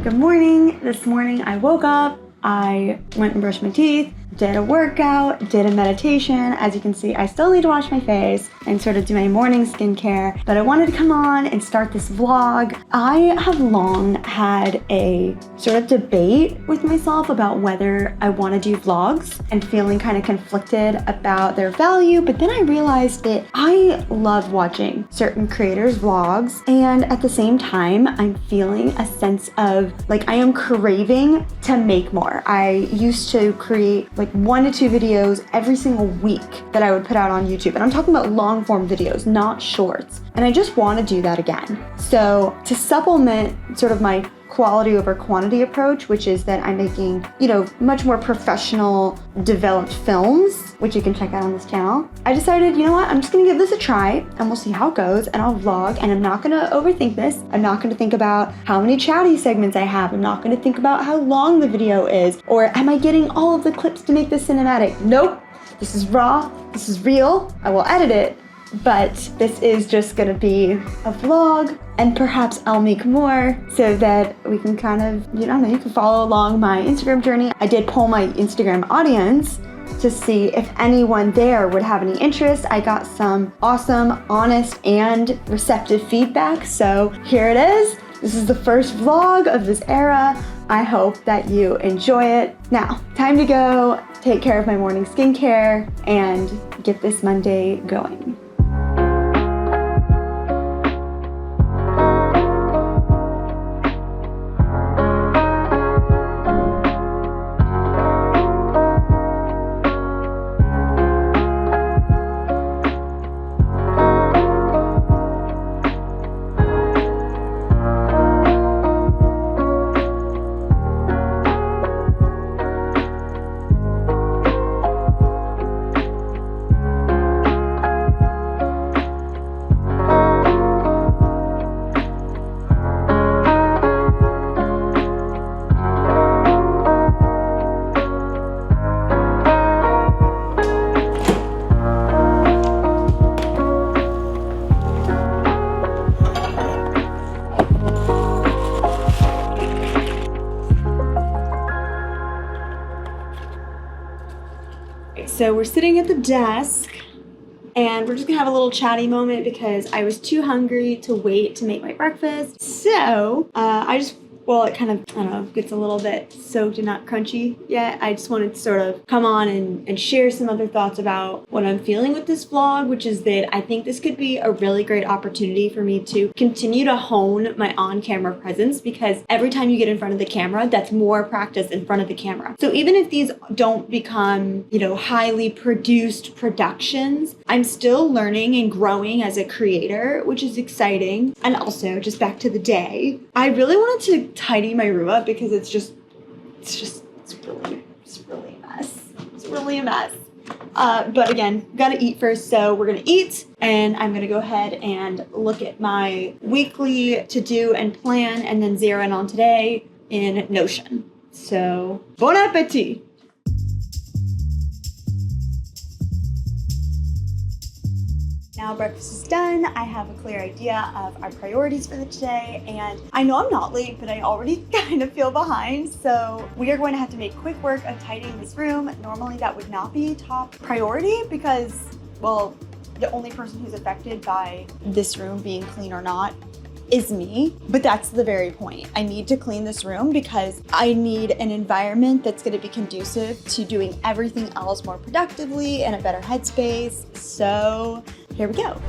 Good morning. This morning I woke up, I went and brushed my teeth, did a workout, did a meditation. As you can see, I still need to wash my face and sort of do my morning skincare, but I wanted to come on and start this vlog. I have long had a sort of debate with myself about whether I want to do vlogs and feeling kind of conflicted about their value, but then I realized that I love watching certain creators' vlogs, and at the same time, I'm feeling a sense of like I am craving to make more. I used to create like 1 to 2 videos every single week that I would put out on YouTube. And I'm talking about long form videos, not shorts. And I just want to do that again. So to supplement sort of my quality over quantity approach, which is that I'm making, much more professional developed films, which you can check out on this channel. I decided, you know what, I'm just gonna give this a try and we'll see how it goes, and I'll vlog, and I'm not gonna overthink this. I'm not gonna think about how many chatty segments I have. I'm not gonna think about how long the video is, or am I getting all of the clips to make this cinematic? Nope, this is raw, this is real. I will edit it, but this is just gonna be a vlog, and perhaps I'll make more so that we can kind of, you can follow along my Instagram journey. I did poll my Instagram audience to see if anyone there would have any interest. I got some awesome, honest, and receptive feedback, so here it is. This is the first vlog of this era. I hope that you enjoy it. Now, time to go take care of my morning skincare and get this Monday going. So we're sitting at the desk and we're just gonna have a little chatty moment because I was too hungry to wait to make my breakfast. So it kind of, I don't know, gets a little bit soaked and not crunchy yet. I just wanted to sort of come on and share some other thoughts about what I'm feeling with this vlog, which is that I think this could be a really great opportunity for me to continue to hone my on-camera presence, because every time you get in front of the camera, that's more practice in front of the camera. So even if these don't become, highly produced productions, I'm still learning and growing as a creator, which is exciting. And also, just back to the day, I really wanted to tidy my room up because it's really a mess. It's really a mess. But again, gotta eat first, so we're gonna eat, and I'm gonna go ahead and look at my weekly to-do and plan, and then zero in on today in Notion. So, bon appetit! Now breakfast is done, I have a clear idea of our priorities for the day, and I know I'm not late, but I already kind of feel behind, so we are going to have to make quick work of tidying this room. Normally that would not be top priority because, well, the only person who's affected by this room being clean or not is me, but that's the very point. I need to clean this room because I need an environment that's going to be conducive to doing everything else more productively and a better headspace. So here we go.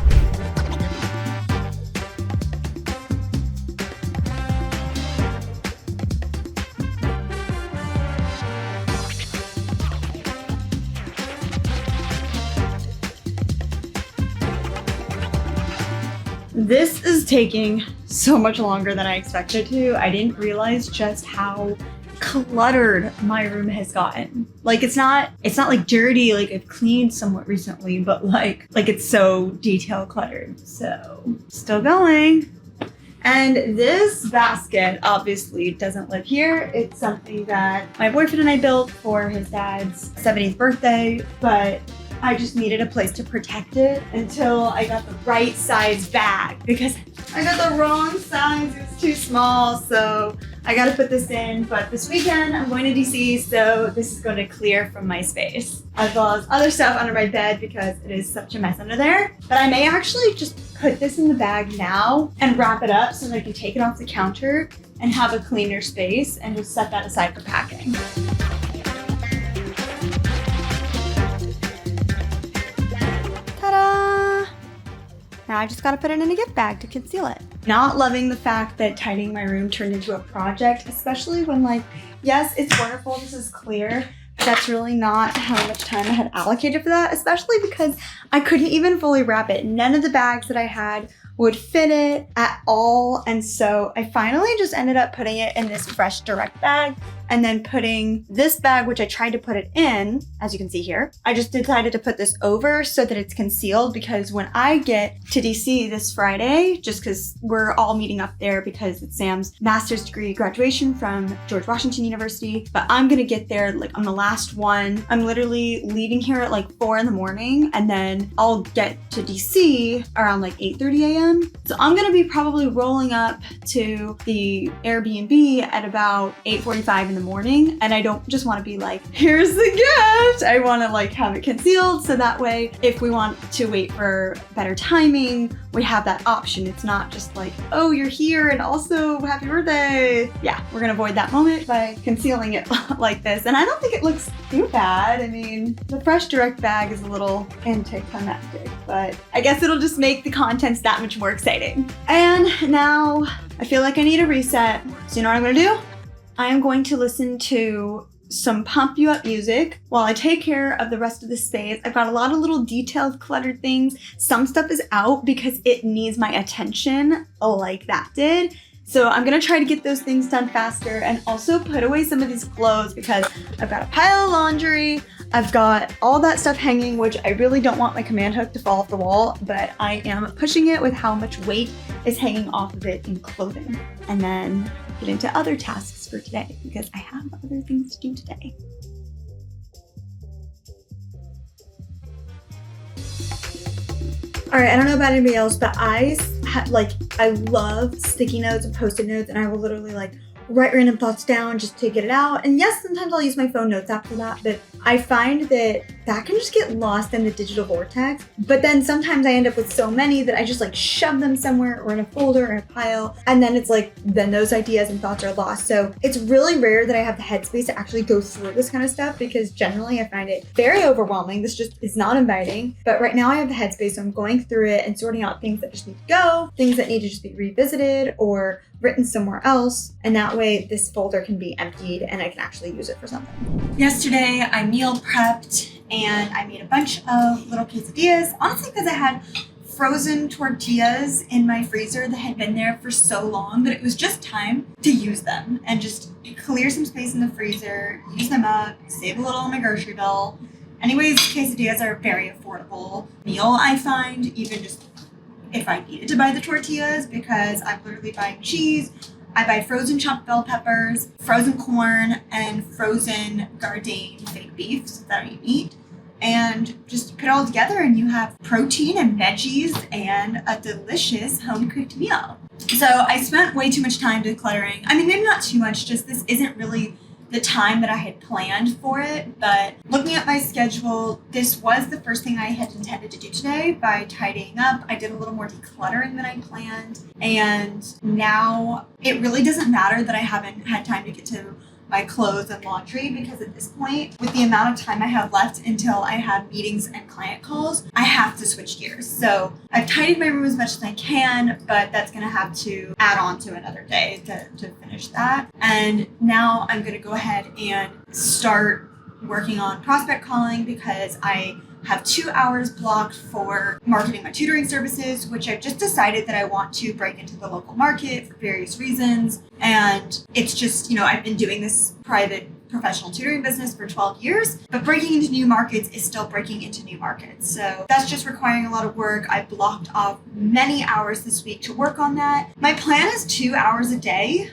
This is taking so much longer than I expected to. I didn't realize just how cluttered my room has gotten. Like it's not like dirty, like I've cleaned somewhat recently, but like it's so detail cluttered. So still going. And this basket obviously doesn't live here. It's something that my boyfriend and I built for his dad's 70th birthday, but I just needed a place to protect it until I got the right size bag because I got the wrong size. It was too small. So I gotta put this in, but this weekend I'm going to DC, so this is going to clear from my space, as well as other stuff under my bed because it is such a mess under there. But I may actually just put this in the bag now and wrap it up so that I can take it off the counter and have a cleaner space and just set that aside for packing. Ta-da! Now I just gotta put it in a gift bag to conceal it. Not loving the fact that tidying my room turned into a project, especially when, like, yes, it's wonderful, this is clear, but that's really not how much time I had allocated for that, especially because I couldn't even fully wrap it. None of the bags that I had would fit it at all. And so I finally just ended up putting it in this fresh direct bag and then putting this bag, which I tried to put it in, as you can see here, I just decided to put this over so that it's concealed, because when I get to DC this Friday, just because we're all meeting up there because it's Sam's master's degree graduation from George Washington University, but I'm gonna get there like on the last one. I'm literally leaving here at like 4 in the morning, and then I'll get to DC around like 8:30 a.m. So I'm gonna be probably rolling up to the Airbnb at about 8:45 in the morning, and I don't just want to be like, here's the gift. I want to like have it concealed so that way if we want to wait for better timing, we have that option. It's not just like, oh, you're here and also happy birthday. Yeah, we're gonna avoid that moment by concealing it like this. And I don't think it looks too bad. I mean, the fresh direct bag is a little anticlimactic, but I guess it'll just make the contents that much more exciting. And now I feel like I need a reset. So you know what I'm gonna do? I am going to listen to some pump you up music while I take care of the rest of the space. I've got a lot of little detailed cluttered things. Some stuff is out because it needs my attention, like that did. So I'm gonna try to get those things done faster and also put away some of these clothes because I've got a pile of laundry. I've got all that stuff hanging, which I really don't want my command hook to fall off the wall, but I am pushing it with how much weight is hanging off of it in clothing. And then get into other tasks for today because I have other things to do today. All right, I don't know about anybody else, but I love sticky notes and Post-it notes, and I will literally like write random thoughts down just to get it out. And yes, sometimes I'll use my phone notes after that, but I find that can just get lost in the digital vortex. But then sometimes I end up with so many that I just like shove them somewhere or in a folder or in a pile. And then it's like, then those ideas and thoughts are lost. So it's really rare that I have the headspace to actually go through this kind of stuff because generally I find it very overwhelming. This just is not inviting. But right now I have the headspace, so I'm going through it and sorting out things that just need to go, things that need to just be revisited or written somewhere else. And that way this folder can be emptied and I can actually use it for something. Yesterday I meal prepped and I made a bunch of little quesadillas, honestly because I had frozen tortillas in my freezer that had been there for so long that it was just time to use them and just clear some space in the freezer, use them up, save a little on my grocery bill. Anyways, quesadillas are a very affordable meal, I find, even just if I needed to buy the tortillas, because I'm literally buying cheese. I buy frozen chopped bell peppers, frozen corn, and frozen Gardein fake beef so that I eat meat. And just put it all together and you have protein and veggies and a delicious home-cooked meal. So I spent way too much time decluttering. I mean, maybe not too much, just this isn't really the time that I had planned for it, but looking at my schedule, this was the first thing I had intended to do today by tidying up. I did a little more decluttering than I planned, and now it really doesn't matter that I haven't had time to get to my clothes and laundry because at this point, with the amount of time I have left until I have meetings and client calls, I have to switch gears. So I've tidied my room as much as I can, but that's gonna have to add on to another day to finish that. And now I'm gonna go ahead and start working on prospect calling because I have 2 hours blocked for marketing my tutoring services, which I've just decided that I want to break into the local market for various reasons. And it's just, I've been doing this private professional tutoring business for 12 years, but breaking into new markets is still breaking into new markets. So that's just requiring a lot of work. I blocked off many hours this week to work on that. My plan is 2 hours a day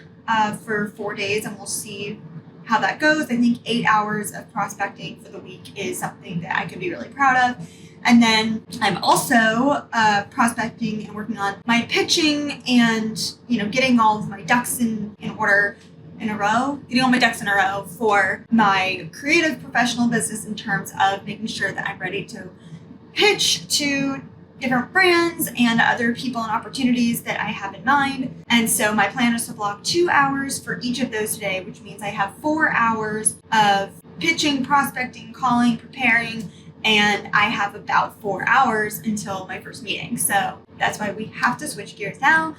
for 4 days, and we'll see how that goes. I think 8 hours of prospecting for the week is something that I can be really proud of. And then I'm also prospecting and working on my pitching and, getting all of my ducks in order in a row, getting all my ducks in a row for my creative professional business in terms of making sure that I'm ready to pitch to different brands and other people and opportunities that I have in mind. And so my plan is to block 2 hours for each of those today, which means I have 4 hours of pitching, prospecting, calling, preparing, and I have about 4 hours until my first meeting. So that's why we have to switch gears now.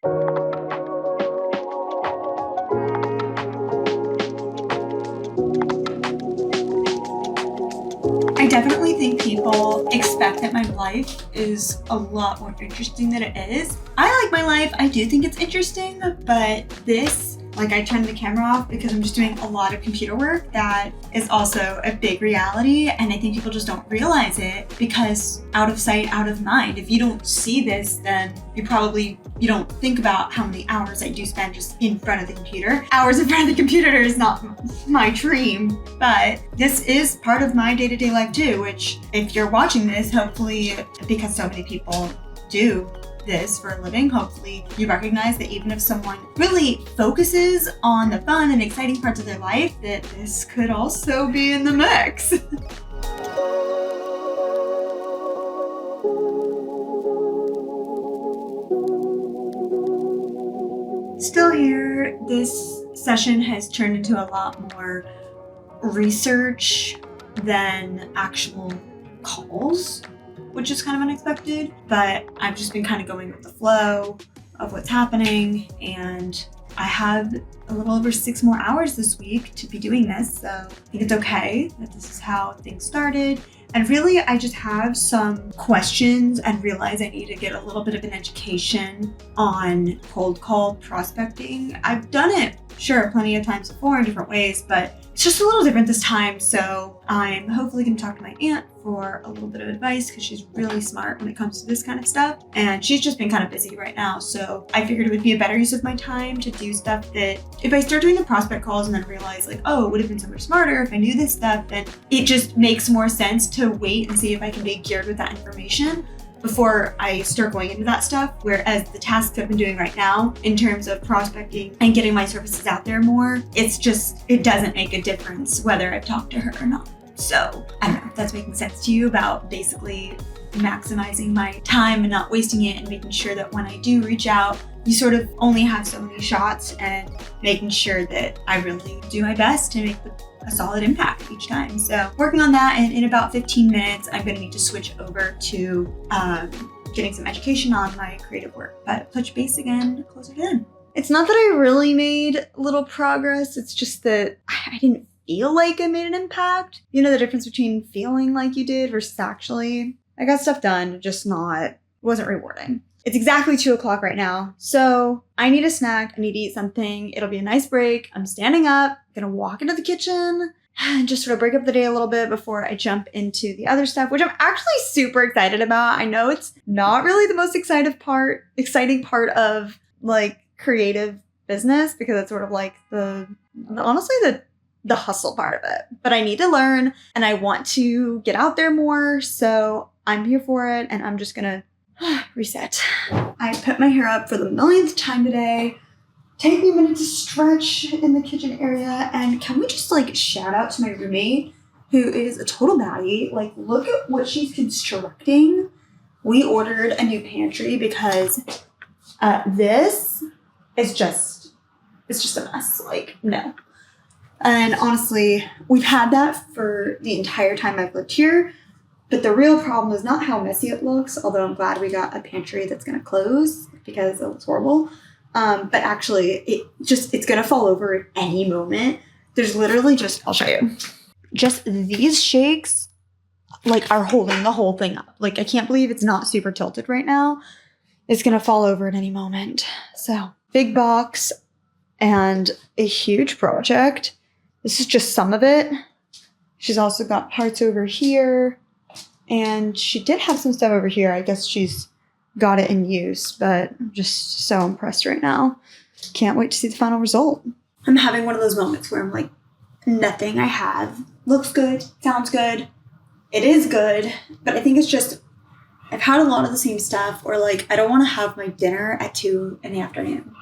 I definitely think people expect that my life is a lot more interesting than it is. I like my life. I do think it's interesting, but this, like, I turned the camera off because I'm just doing a lot of computer work that is also a big reality, and I think people just don't realize it because out of sight, out of mind. If you don't see this, then you don't think about how many hours I do spend just in front of the computer. Hours in front of the computer is not my dream, but this is part of my day-to-day life too, which if you're watching this, hopefully, because so many people do this for a living, hopefully you recognize that even if someone really focuses on the fun and exciting parts of their life, that this could also be in the mix. Still here, this session has turned into a lot more research than actual calls, which is kind of unexpected, but I've just been kind of going with the flow of what's happening, and I have a little over 6 more hours this week to be doing this, so I think it's okay that this is how things started. And really, I just have some questions and realize I need to get a little bit of an education on cold call prospecting. I've done it, sure, plenty of times before in different ways, but it's just a little different this time. So I'm hopefully going to talk to my aunt for a little bit of advice because she's really smart when it comes to this kind of stuff. And she's just been kind of busy right now. So I figured it would be a better use of my time to do stuff that if I start doing the prospect calls and then realize like, oh, it would have been so much smarter if I knew this stuff, then it just makes more sense to wait and see if I can be geared with that information before I start going into that stuff. Whereas the tasks I've been doing right now in terms of prospecting and getting my services out there more, it doesn't make a difference whether I've talked to her or not. So I don't know if that's making sense to you about basically maximizing my time and not wasting it and making sure that when I do reach out, you sort of only have so many shots and making sure that I really do my best to make a solid impact each time. So working on that, and in about 15 minutes, I'm gonna need to switch over to getting some education on my creative work, but touch base again closer to then. It's not that I really made little progress, it's just that I didn't feel like I made an impact. You know the difference between feeling like you did versus actually. I got stuff done, just wasn't rewarding. It's exactly 2:00 right now, so I need a snack, I need to eat something. It'll be a nice break. I'm standing up, gonna walk into the kitchen and just sort of break up the day a little bit before I jump into the other stuff, which I'm actually super excited about. I know it's not really the most exciting part of like creative business because it's sort of like the hustle part of it. But I need to learn and I want to get out there more, so I'm here for it, and I'm just gonna reset. I put my hair up for the millionth time today. Take me a minute to stretch in the kitchen area, and can we just like shout out to my roommate who is a total baddie. Like, look at what she's constructing. We ordered a new pantry because this is just a mess. Like, no. And honestly, we've had that for the entire time I've lived here. But the real problem is not how messy it looks, although I'm glad we got a pantry that's going to close because it looks horrible. But actually, it's going to fall over at any moment. There's literally I'll show you. Just these shakes, like, are holding the whole thing up. Like, I can't believe it's not super tilted right now. It's going to fall over at any moment. So, big box and a huge project. This is just some of it. She's also got parts over here. And she did have some stuff over here. I guess she's got it in use, but I'm just so impressed right now. Can't wait to see the final result. I'm having one of those moments where I'm like, nothing I have looks good, sounds good, it is good, but I think it's just, I've had a lot of the same stuff, or like, I don't want to have my dinner at 2 in the afternoon.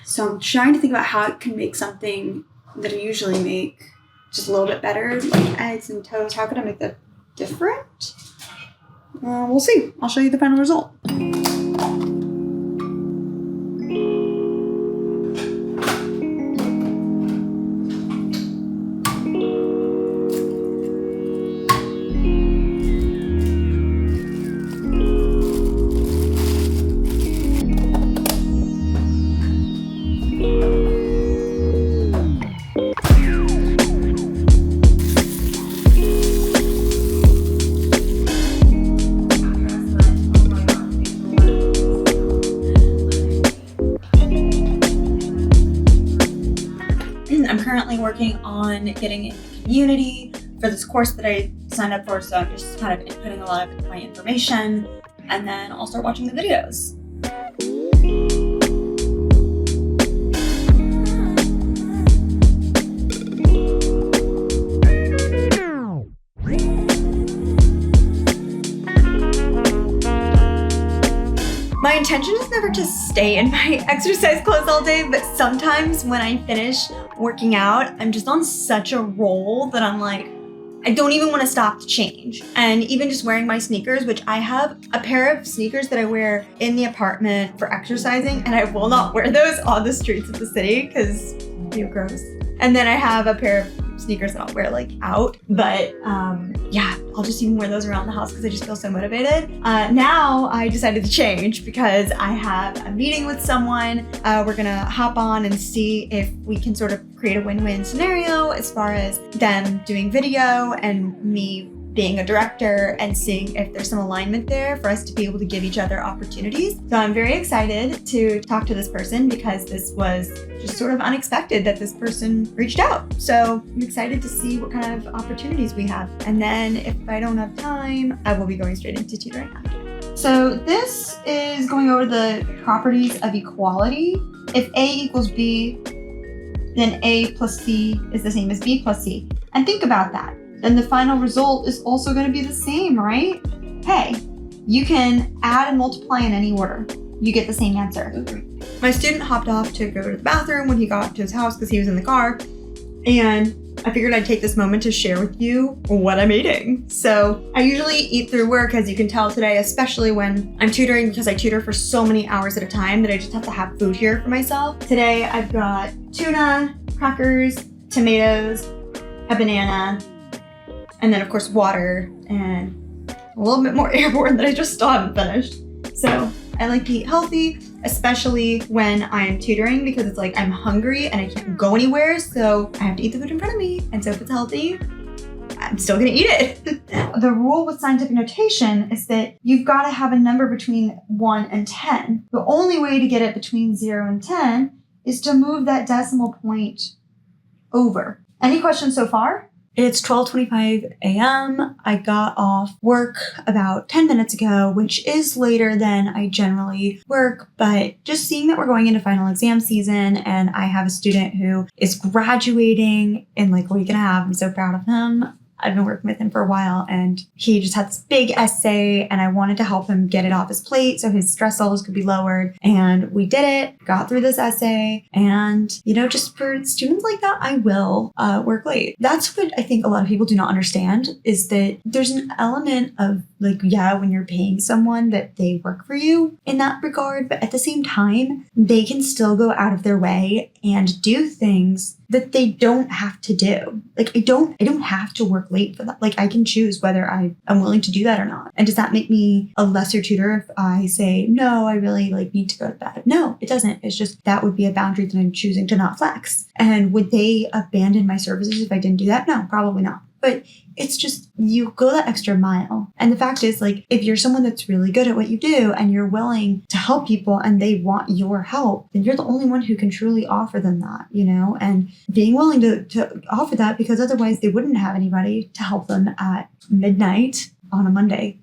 So I'm trying to think about how I can make something that I usually make just a little bit better, like eggs and toast. How could I make that different? We'll see. I'll show you the final result. I'm currently working on getting in the community for this course that I signed up for, so I'm just kind of inputting a lot of my information, and then I'll start watching the videos. My intention is never to stay in my exercise clothes all day, but sometimes when I finish working out, I'm just on such a roll that I'm like, I don't even want to stop to change. And even just wearing my sneakers, which I have a pair of sneakers that I wear in the apartment for exercising, and I will not wear those on the streets of the city because they're gross. And then I have a pair of sneakers that I'll wear like out, but yeah, I'll just even wear those around the house because I just feel so motivated. Now I decided to change because I have a meeting with someone. We're gonna hop on and see if we can sort of create a win-win scenario as far as them doing video and me being a director, and seeing if there's some alignment there for us to be able to give each other opportunities. So I'm very excited to talk to this person because this was just sort of unexpected that this person reached out. So I'm excited to see what kind of opportunities we have. And then if I don't have time, I will be going straight into tutoring after. So this is going over the properties of equality. If A equals B, then A plus C is the same as B plus C. And think about that. Then the final result is also going to be the same, right? Hey, you can add and multiply in any order. You get the same answer. Okay. My student hopped off to go to the bathroom when he got to his house because he was in the car. And I figured I'd take this moment to share with you what I'm eating. So I usually eat through work, as you can tell today, especially when I'm tutoring, because I tutor for so many hours at a time that I just have to have food here for myself. Today I've got tuna, crackers, tomatoes, a banana, and then of course water and a little bit more airborne that I just still haven't finished. So I like to eat healthy, especially when I'm tutoring, because it's like I'm hungry and I can't go anywhere, so I have to eat the food in front of me. And so if it's healthy, I'm still gonna eat it. The rule with scientific notation is that you've gotta have a number between 1 and 10. The only way to get it between 0 and 10 is to move that decimal point over. Any questions so far? It's 12:25 a.m. I got off work about 10 minutes ago, which is later than I generally work, but just seeing that we're going into final exam season and I have a student who is graduating in like a week and a half, I'm so proud of him. I've been working with him for a while and he just had this big essay and I wanted to help him get it off his plate so his stress levels could be lowered. And we did it, got through this essay. And, you know, just for students like that, I will work late. That's what I think a lot of people do not understand, is that there's an element of like, yeah, when you're paying someone that they work for you in that regard, but at the same time, they can still go out of their way and do things that they don't have to do. Like I don't have to work late for that. Like I can choose whether I'm willing to do that or not. And does that make me a lesser tutor if I say, no, I really like need to go to bed? No, it doesn't. It's just that would be a boundary that I'm choosing to not flex. And would they abandon my services if I didn't do that? No, probably not. But it's just, you go that extra mile. And the fact is, like, if you're someone that's really good at what you do and you're willing to help people and they want your help, then you're the only one who can truly offer them that, you know, and being willing to offer that, because otherwise they wouldn't have anybody to help them at midnight on a Monday.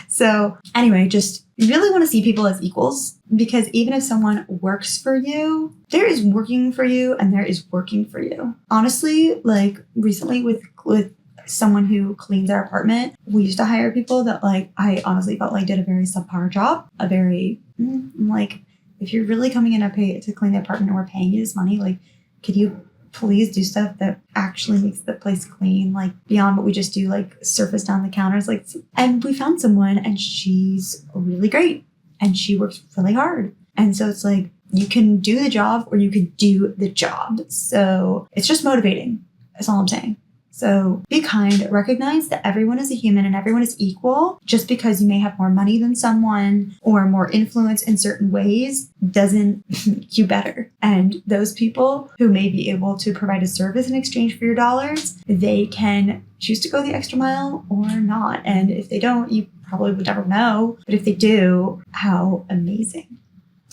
So anyway, just really want to see people as equals, because even if someone works for you, there is working for you and there is working for you. Honestly, like recently with someone who cleans our apartment, we used to hire people that like, I honestly felt like did a very subpar job, like, if you're really coming in to clean the apartment and we're paying you this money, like, could you please do stuff that actually makes the place clean, like beyond what we just do, like surface down the counters. Like, and we found someone and she's really great and she works really hard. And so it's like, you can do the job or you could do the job. So it's just motivating. That's all I'm saying. So be kind, recognize that everyone is a human and everyone is equal. Just because you may have more money than someone or more influence in certain ways doesn't make you better. And those people who may be able to provide a service in exchange for your dollars, they can choose to go the extra mile or not. And if they don't, you probably would never know. But if they do, how amazing.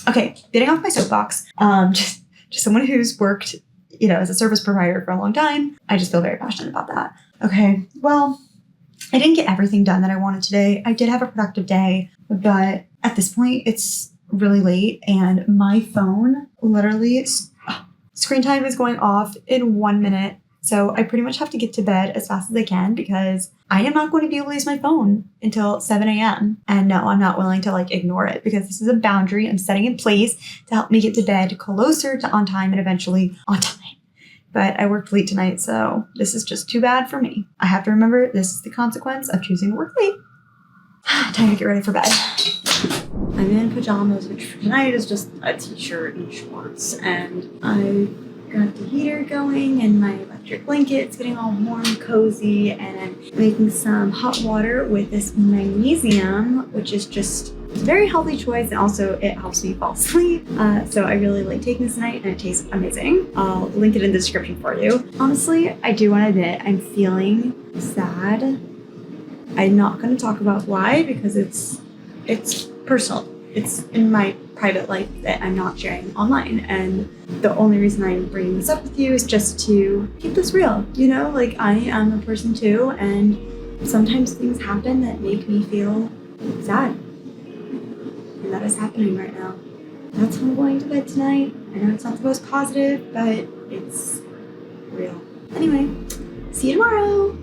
Okay, getting off my soapbox, just someone who's worked, as a service provider for a long time. I just feel very passionate about that. Okay, well, I didn't get everything done that I wanted today. I did have a productive day, but at this point, it's really late and my phone literally, screen time is going off in 1 minute. So I pretty much have to get to bed as fast as I can because I am not going to be able to use my phone until 7 a.m. And no, I'm not willing to ignore it because this is a boundary I'm setting in place to help me get to bed closer to on time and eventually on time. But I worked late tonight, so this is just too bad for me. I have to remember this is the consequence of choosing to work late. Time to get ready for bed. I'm in pajamas, which for tonight is just a t-shirt and shorts. And I got the heater going and my electric blanket's getting all warm and cozy. And I'm making some hot water with this magnesium, which is just a very healthy choice. And also it helps me fall asleep. So I really like taking this tonight and it tastes amazing. I'll link it in the description for you. Honestly, I do want to admit I'm feeling sad. I'm not going to talk about why because it's personal. It's in my private life that I'm not sharing online. And the only reason I'm bringing this up with you is just to keep this real. I am a person too. And sometimes things happen that make me feel sad. And that is happening right now. That's how I'm going to bed tonight. I know it's not the most positive, but it's real. Anyway, see you tomorrow.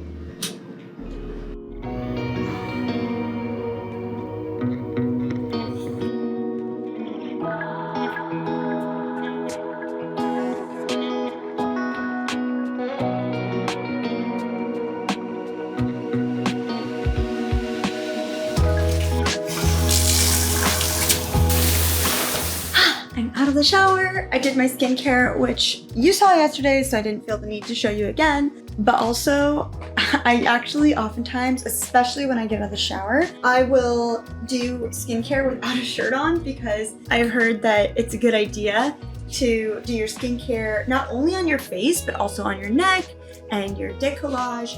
Out of the shower, I did my skincare, which you saw yesterday, so I didn't feel the need to show you again. But also, I actually oftentimes, especially when I get out of the shower, I will do skincare without a shirt on because I've heard that it's a good idea to do your skincare not only on your face, but also on your neck and your décollage,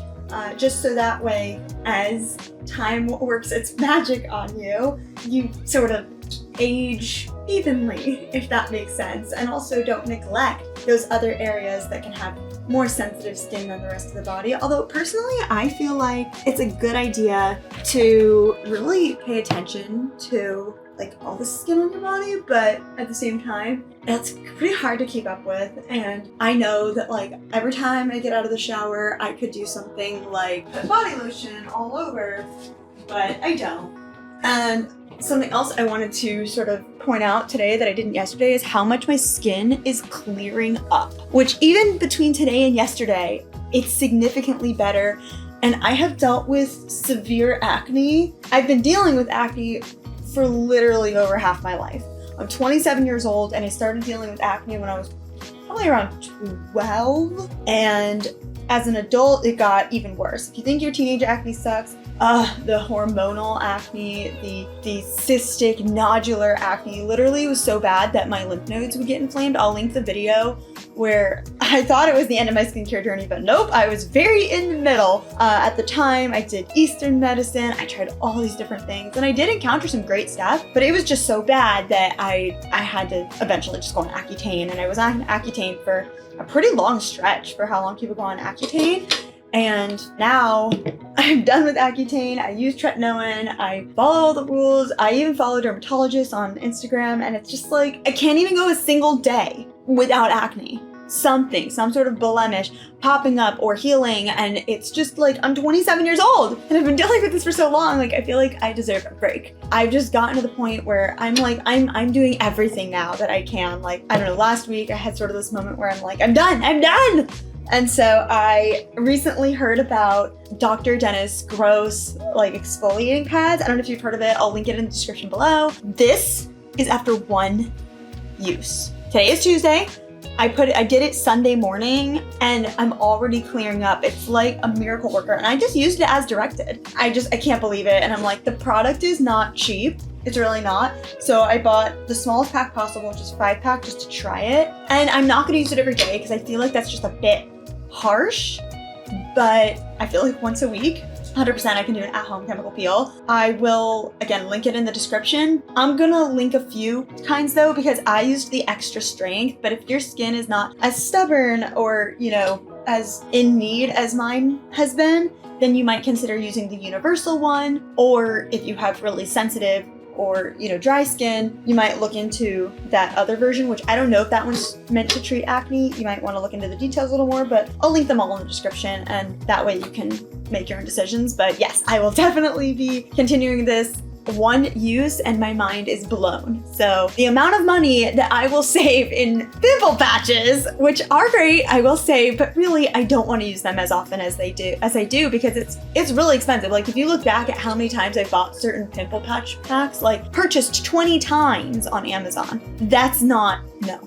just so that way, as time works its magic on you, you sort of age evenly, if that makes sense. And also don't neglect those other areas that can have more sensitive skin than the rest of the body. Although personally, I feel like it's a good idea to really pay attention to all the skin on your body, but at the same time, that's pretty hard to keep up with. And I know that every time I get out of the shower, I could do something like put body lotion all over, but I don't. And something else I wanted to sort of point out today that I didn't yesterday is how much my skin is clearing up, which even between today and yesterday, it's significantly better. And I have dealt with severe acne. I've been dealing with acne for literally over half my life. I'm 27 years old and I started dealing with acne when I was probably around 12. And as an adult, it got even worse. If you think your teenage acne sucks, the hormonal acne, the cystic nodular acne literally was so bad that my lymph nodes would get inflamed. I'll link the video where I thought it was the end of my skincare journey, but nope, I was very in the middle. At the time, I did Eastern medicine, I tried all these different things, and I did encounter some great stuff, but it was just so bad that I had to eventually just go on Accutane, and I was on Accutane for a pretty long stretch for how long people go on Accutane. And now I'm done with Accutane. I use tretinoin. I follow all the rules. I even follow dermatologists on Instagram. And it's just I can't even go a single day without acne. something, some sort of blemish popping up or healing, and it's just like, I'm 27 years old and I've been dealing with this for so long. Like, I feel like I deserve a break. I've just gotten to the point where I'm like, I'm doing everything now that I can. Like, I don't know, last week I had sort of this moment where I'm like, I'm done. And so I recently heard about Dr. Dennis Gross, like, exfoliating pads. I don't know if you've heard of it. I'll link it in the description below. This is after one use. Today is Tuesday. I did it Sunday morning and I'm already clearing up. It's like a miracle worker, and I just used it as directed. I can't believe it. And I'm like, the product is not cheap. It's really not. So I bought the smallest pack possible, which is 5-pack, just to try it. And I'm not gonna use it every day because I feel like that's just a bit harsh, but I feel like once a week, 100% I can do an at-home chemical peel. I will, again, link it in the description. I'm gonna link a few kinds though, because I used the extra strength, but if your skin is not as stubborn or, you know, as in need as mine has been, then you might consider using the universal one. Or if you have really sensitive or, you know, dry skin, you might look into that other version, which I don't know if that one's meant to treat acne. You might want to look into the details a little more, but I'll link them all in the description, and that way you can make your own decisions. But yes, I will definitely be continuing this one use, and my mind is blown. So the amount of money that I will save in pimple patches, which are great, I will say, but really I don't want to use them as often as I do because it's really expensive. Like, if you look back at how many times I bought certain pimple patch packs, like purchased 20 times on Amazon, that's not, no,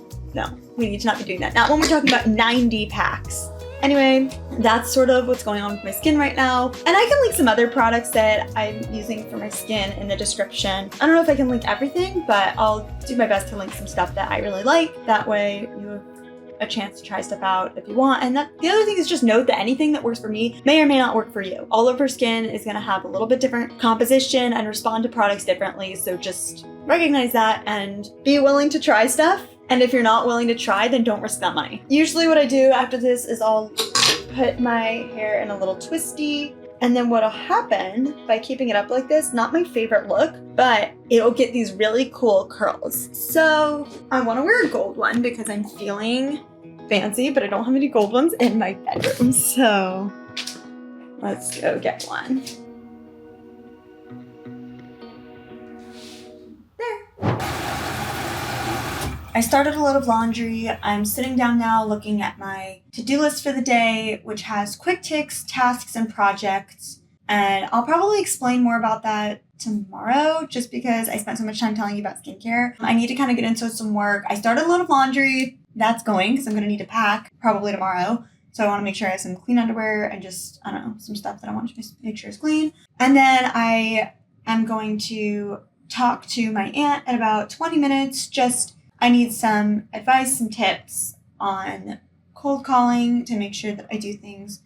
we need to not be doing that. Not when we're talking about 90 packs. Anyway, that's sort of what's going on with my skin right now. And I can link some other products that I'm using for my skin in the description. I don't know if I can link everything, but I'll do my best to link some stuff that I really like. That way you have a chance to try stuff out if you want. And the other thing is, just note that anything that works for me may or may not work for you. All over skin is gonna have a little bit different composition and respond to products differently. So just recognize that and be willing to try stuff. And if you're not willing to try, then don't risk that money. Usually what I do after this is I'll put my hair in a little twisty, and then what'll happen by keeping it up like this, not my favorite look, but it'll get these really cool curls. So I wanna wear a gold one because I'm feeling fancy, but I don't have any gold ones in my bedroom. So let's go get one. I started a load of laundry. I'm sitting down now looking at my to-do list for the day, which has quick ticks, tasks, and projects. And I'll probably explain more about that tomorrow, just because I spent so much time telling you about skincare. I need to kind of get into some work. I started a load of laundry. That's going because I'm going to need to pack probably tomorrow. So I want to make sure I have some clean underwear and just, I don't know, some stuff that I want to make sure is clean. And then I am going to talk to my aunt in about 20 minutes. I need some advice and tips on cold calling to make sure that I do things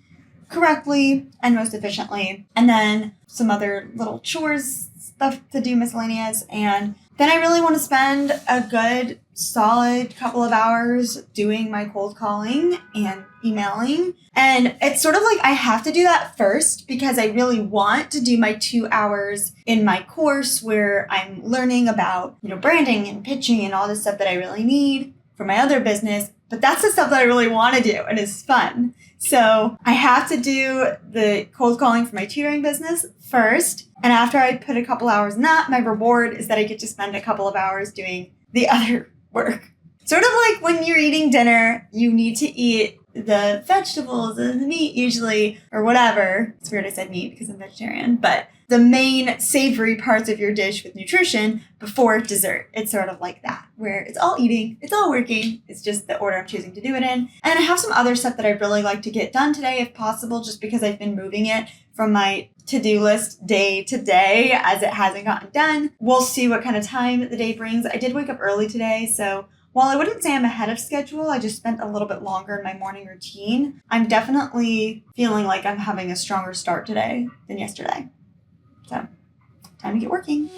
correctly and most efficiently. And then some other little chores, stuff to do, miscellaneous. And then I really want to spend a good solid couple of hours doing my cold calling and emailing. And it's sort of like I have to do that first because I really want to do my 2 hours in my course where I'm learning about, you know, branding and pitching and all this stuff that I really need for my other business. But that's the stuff that I really want to do and is fun. So I have to do the cold calling for my tutoring business first. And after I put a couple hours in that, my reward is that I get to spend a couple of hours doing the other work. Sort of like when you're eating dinner, you need to eat the vegetables and the meat usually, or whatever. It's weird I said meat because I'm vegetarian, but the main savory parts of your dish with nutrition before dessert. It's sort of like that, where it's all eating, it's all working. It's just the order I'm choosing to do it in. And I have some other stuff that I'd really like to get done today if possible, just because I've been moving it from my to-do list day to day as it hasn't gotten done. We'll see what kind of time the day brings. I did wake up early today, so while I wouldn't say I'm ahead of schedule, I just spent a little bit longer in my morning routine. I'm definitely feeling like I'm having a stronger start today than yesterday. So, time to get working.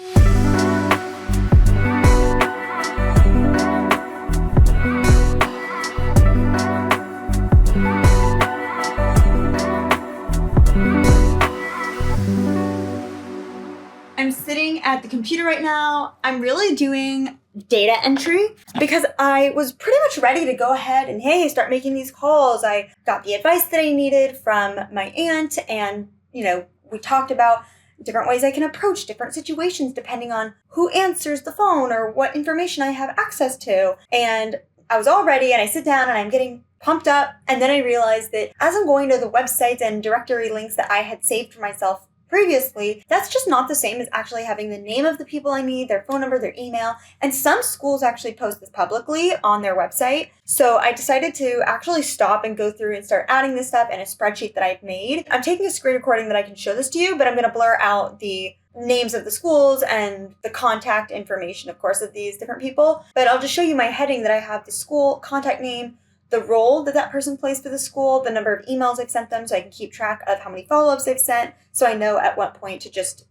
I'm sitting at the computer right now. I'm really doing data entry because I was pretty much ready to go ahead and, hey, start making these calls. I got the advice that I needed from my aunt, and, we talked about different ways I can approach different situations depending on who answers the phone or what information I have access to. And I was all ready, and I sit down and I'm getting pumped up. And then I realized that as I'm going to the websites and directory links that I had saved for myself previously, that's just not the same as actually having the name of the people I need, their phone number, their email. And some schools actually post this publicly on their website. So I decided to actually stop and go through and start adding this stuff in a spreadsheet that I've made. I'm taking a screen recording that I can show this to you, but I'm going to blur out the names of the schools and the contact information, of course, of these different people. But I'll just show you my heading that I have: the school, contact name, the role that person plays for the school, the number of emails I've sent them so I can keep track of how many follow-ups they've sent, so I know at what point to just,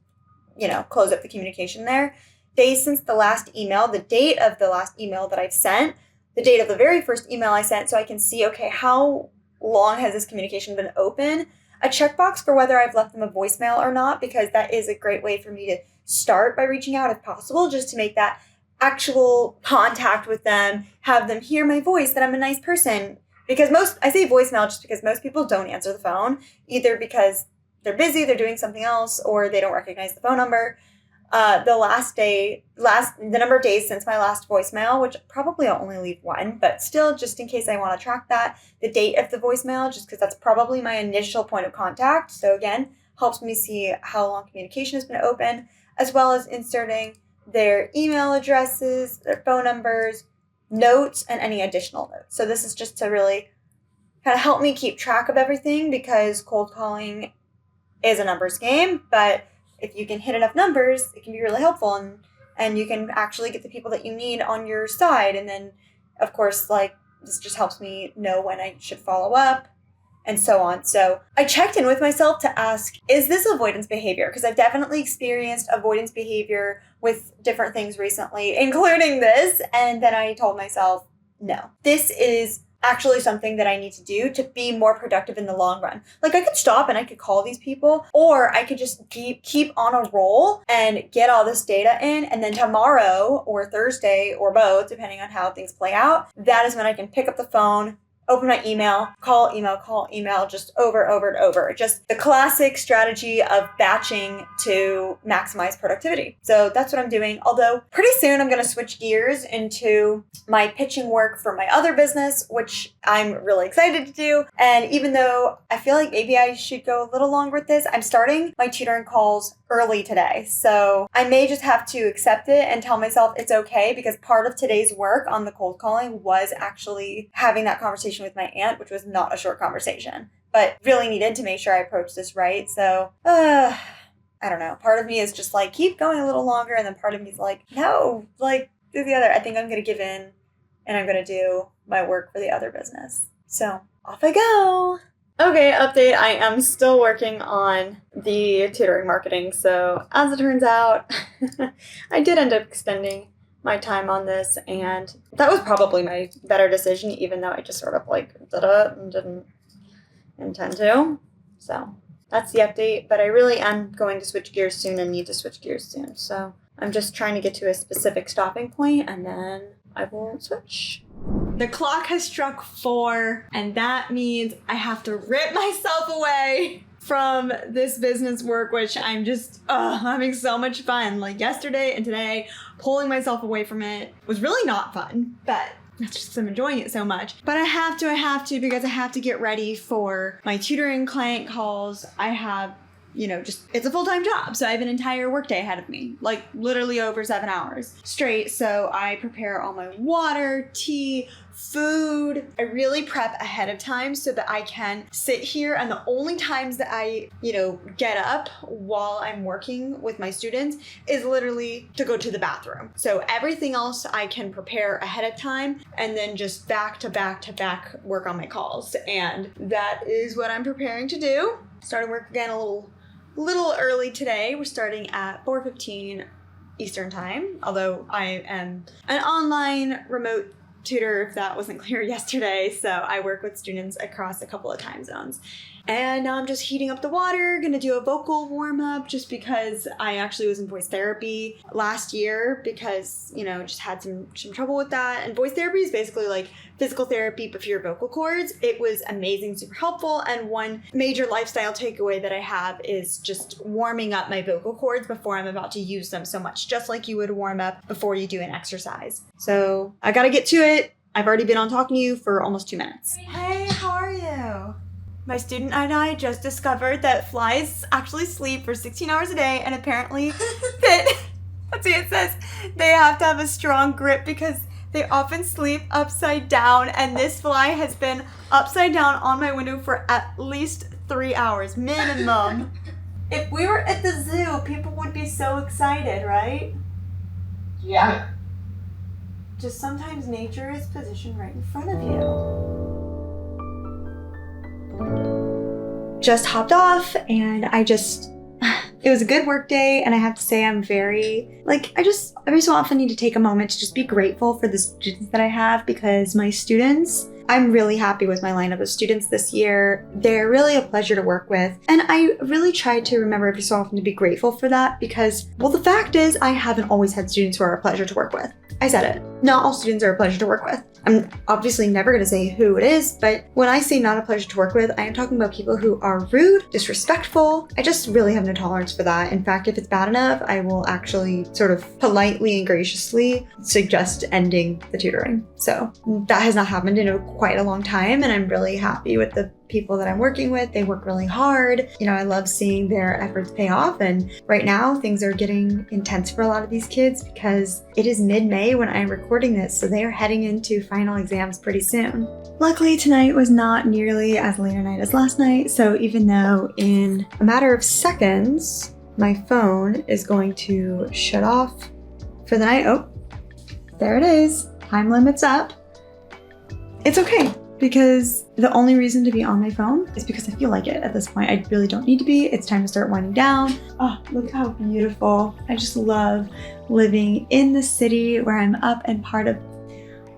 close up the communication there. Days since the last email, the date of the last email that I've sent, the date of the very first email I sent, so I can see, okay, how long has this communication been open? A checkbox for whether I've left them a voicemail or not, because that is a great way for me to start by reaching out if possible, just to make that actual contact with them, have them hear my voice, that I'm a nice person. Because I say voicemail just because most people don't answer the phone, either because they're busy, they're doing something else, or they don't recognize the phone number. The number of days since my last voicemail, which probably I'll only leave one, but still, just in case I want to track that, the date of the voicemail, just because that's probably my initial point of contact. So again, helps me see how long communication has been open, as well as inserting their email addresses, their phone numbers, notes, and any additional notes. So this is just to really kind of help me keep track of everything, because cold calling is a numbers game, but if you can hit enough numbers, it can be really helpful, and you can actually get the people that you need on your side. And then, of course, this just helps me know when I should follow up, and so on. So I checked in with myself to ask, is this avoidance behavior? Because I've definitely experienced avoidance behavior with different things recently, including this. And then I told myself, no, this is actually something that I need to do to be more productive in the long run. I could stop and I could call these people, or I could just keep on a roll and get all this data in. And then tomorrow or Thursday or both, depending on how things play out, that is when I can pick up the phone, open my email, call email, just over and over. Just the classic strategy of batching to maximize productivity. So that's what I'm doing. Although pretty soon I'm going to switch gears into my pitching work for my other business, which I'm really excited to do. And even though I feel like maybe I should go a little longer with this, I'm starting my tutoring calls early today. So I may just have to accept it and tell myself it's okay, because part of today's work on the cold calling was actually having that conversation with my aunt, which was not a short conversation, but really needed to make sure I approach this right. So, I don't know. Part of me is just keep going a little longer. And then part of me is no, do the other. I think I'm going to give in, and I'm going to do my work for the other business. So off I go. Okay, update. I am still working on the tutoring marketing. So as it turns out, I did end up extending my time on this, and that was probably my better decision, even though I just sort of did it and didn't intend to. So that's the update, but I really am going to switch gears soon and need to switch gears soon. So I'm just trying to get to a specific stopping point, and then I will switch. The clock has struck 4, and that means I have to rip myself away from this business work, which I'm just having so much fun. Yesterday and today, pulling myself away from it was really not fun, but that's just 'cause I'm enjoying it so much. But I have to because I have to get ready for my tutoring client calls. I have, it's a full-time job. So I have an entire workday ahead of me, literally over 7 hours straight. So I prepare all my water, tea, food. I really prep ahead of time so that I can sit here, and the only times that I, get up while I'm working with my students is literally to go to the bathroom. So everything else I can prepare ahead of time, and then just back to back work on my calls. And that is what I'm preparing to do. Starting work again a little early today. We're starting at 4:15 Eastern time, although I am an online remote tutor, if that wasn't clear yesterday. So I work with students across a couple of time zones. And now I'm just heating up the water, gonna do a vocal warm up just because I actually was in voice therapy last year because, just had some trouble with that. And voice therapy is basically like physical therapy, but for your vocal cords. It was amazing, super helpful. And one major lifestyle takeaway that I have is just warming up my vocal cords before I'm about to use them so much, just like you would warm up before you do an exercise. So I gotta get to it. I've already been on talking to you for almost 2 minutes. Hey, how are you? My student and I just discovered that flies actually sleep for 16 hours a day, and apparently let's see, it says they have to have a strong grip because they often sleep upside down, and this fly has been upside down on my window for at least 3 hours minimum. If we were at the zoo, people would be so excited, right? Yeah. Just sometimes nature is positioned right in front of you. Just hopped off and it was a good work day, and I have to say I'm I just every so often need to take a moment to just be grateful for the students that I have, because my students, I'm really happy with my lineup of students this year. They're really a pleasure to work with, and I really try to remember every so often to be grateful for that because, well, the fact is I haven't always had students who are a pleasure to work with. I said it. Not all students are a pleasure to work with. I'm obviously never going to say who it is, but when I say not a pleasure to work with, I am talking about people who are rude, disrespectful. I just really have no tolerance for that. In fact, if it's bad enough, I will actually sort of politely and graciously suggest ending the tutoring. So that has not happened in quite a long time, and I'm really happy with the people that I'm working with. They work really hard. I love seeing their efforts pay off, and right now things are getting intense for a lot of these kids because it is mid-May when I'm recording this, so they are heading into final exams pretty soon. Luckily, tonight was not nearly as late a night as last night, so even though in a matter of seconds my phone is going to shut off for the night, oh, there it is, time limit's up, it's okay. Because the only reason to be on my phone is because I feel like it at this point. I really don't need to be. It's time to start winding down. Oh, look how beautiful. I just love living in the city where I'm up and part of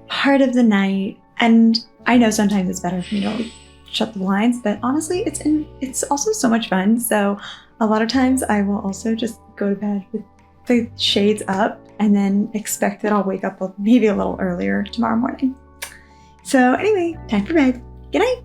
the night. And I know sometimes it's better for me to shut the blinds, but honestly, it's also so much fun. So a lot of times I will also just go to bed with the shades up and then expect that I'll wake up maybe a little earlier tomorrow morning. So anyway, time for bed. Good night.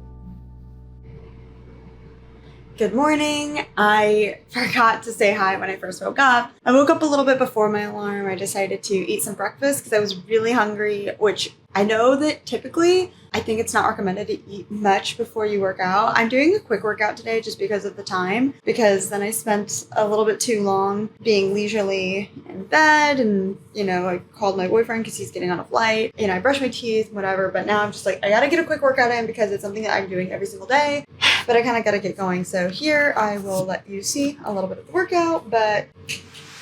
Good morning. I forgot to say hi when I first woke up. I woke up a little bit before my alarm. I decided to eat some breakfast because I was really hungry, which I know that typically I think it's not recommended to eat much before you work out. I'm doing a quick workout today just because of the time, because then I spent a little bit too long being leisurely in bed, and I called my boyfriend because he's getting on a flight, I brushed my teeth, whatever, but now I'm just like, I gotta get a quick workout in because it's something that I'm doing every single day, but I kind of gotta get going. So here I will let you see a little bit of the workout, but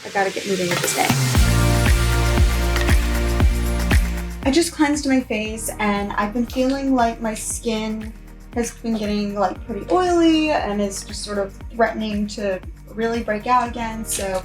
I gotta get moving with this day. I just cleansed my face, and I've been feeling like my skin has been getting pretty oily and is just sort of threatening to really break out again. So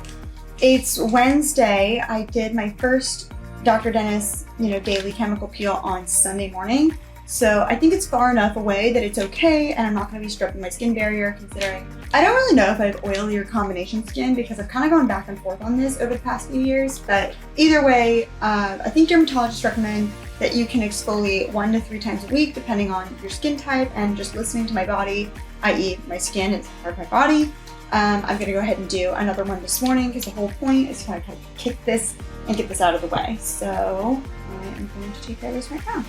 it's Wednesday. I did my first Dr. Dennis, daily chemical peel on Sunday morning. So I think it's far enough away that it's okay, and I'm not going to be stripping my skin barrier, considering I don't really know if I have oily or combination skin because I've kind of gone back and forth on this over the past few years. But either way, I think dermatologists recommend that you can exfoliate 1 to 3 times a week, depending on your skin type, and just listening to my body, i.e. my skin is part of my body. I'm going to go ahead and do another one this morning because the whole point is to kind of kick this and get this out of the way. So I am going to take care of this right now.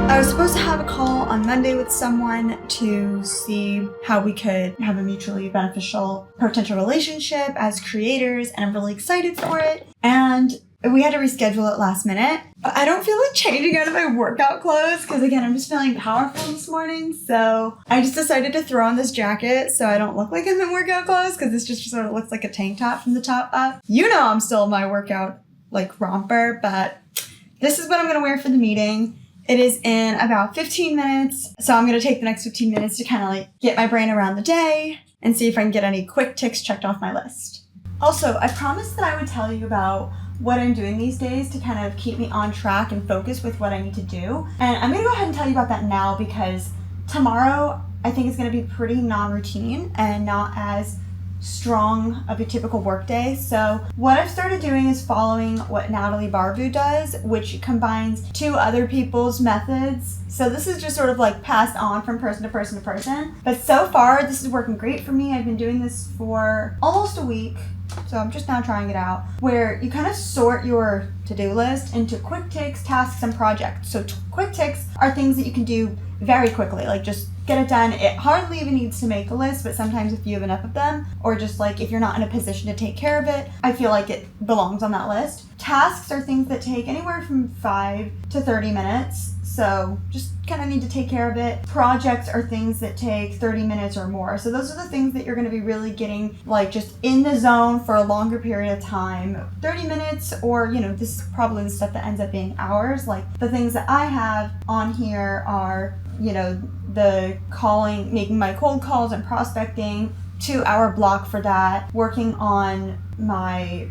I was supposed to have a call on Monday with someone to see how we could have a mutually beneficial potential relationship as creators, and I'm really excited for it. And we had to reschedule it last minute. But I don't feel like changing out of my workout clothes because, again, I'm just feeling powerful this morning. So I just decided to throw on this jacket so I don't look like I'm in workout clothes, because this just sort of looks like a tank top from the top up. I'm still in my workout romper, but this is what I'm going to wear for the meeting. It is in about 15 minutes. So I'm going to take the next 15 minutes to kind of like get my brain around the day and see if I can get any quick ticks checked off my list. Also, I promised that I would tell you about what I'm doing these days to kind of keep me on track and focus with what I need to do. And I'm going to go ahead and tell you about that now because tomorrow I think is going to be pretty non-routine and not as strong of a typical work day. So what I've started doing is following what Natalie Barbu does, which combines 2 other people's methods. So this is just sort of like passed on from person to person to person. But so far, this is working great for me. I've been doing this for almost a week. So I'm just now trying it out, where you kind of sort your to-do list into quick ticks, tasks, and projects. So quick ticks are things that you can do very quickly, like just get it done. It hardly even needs to make the list, but sometimes if you have enough of them, or just like if you're not in a position to take care of it, I feel like it belongs on that list. Tasks are things that take anywhere from 5 to 30 minutes. So just kind of need to take care of it. Projects are things that take 30 minutes or more. So those are the things that you're going to be really getting like just in the zone for a longer period of time. 30 minutes or, this is probably the stuff that ends up being hours. Like the things that I have on here are, the calling, making my cold calls and prospecting, 2-hour block for that, working on my,